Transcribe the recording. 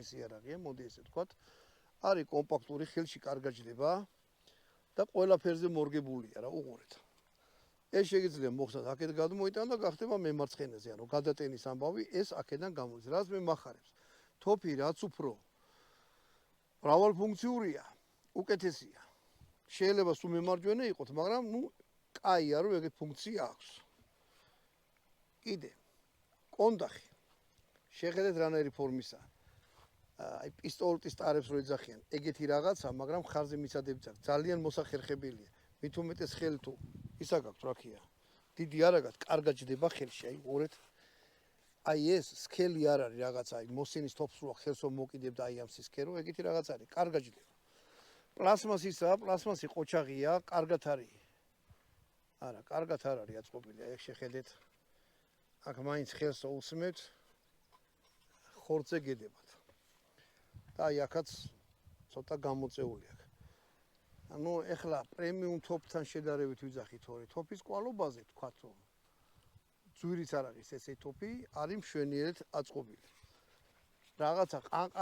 თითქმის იარაღია, მოდი ესე ვთქვათ. არის კომპაქტური, ხელში კარგად ჯდება და ყველაფერზე მორგებულია რა, უყურეთ. ეს შეიძლება მოხდეს აქეთ გადმოიტან და გახდება მემარცხენეზე, ანუ გადატენის ამბავი ეს აქედან გამოდის. რაც მე მახარებს. თოფი რაც უფრო მრავალფუნქციურია, უკეთესია. შეიძლება სულ მემარჯვენე იყოს, მაგრამ კაია რომ ეგეთ ფუნქცია აქვს. კიდე კონდახი. შეხედეთ რანაირი ფორმისაა. აი პისტოლეტის ტარებს რო ეძახიან, ეგეთი რაღაცა, მაგრამ ხარზე მიცადებიც აქვს. ძალიან მოსახერხებელია. მით უმეტეს ხელი თუ ისა გაქვთ რა ქია. დიდი არა გაქვთ, კარგად ჯდება ხელში, აი ყურეთ. აი ეს სქელი არ არის რაღაცა, აი მოსინის თოფს რო ხელსო მოკიდებ და აი ამ სისქერო, ეგეთი რაღაც არის, კარგად ჯდება. პლასმასისაა, პლასმასი ყოჩაღია, კარგად არის. არა, კარგად არ არის აწყობილი, აი შეხედეთ. აქ მაინც ხელსო უსმევთ. ხორცზე გედებათ. და აი აქაც ცოტა გამოწეული აქვს. ანუ ეხლა პრემიუმ თოფთან შედარებით ვიძახით ორი თოფის კვალობაზე თქვათ რომ ძვირიც არ არის ესე თოფი, არის მშვენიერად აწყობილი. რაღაცა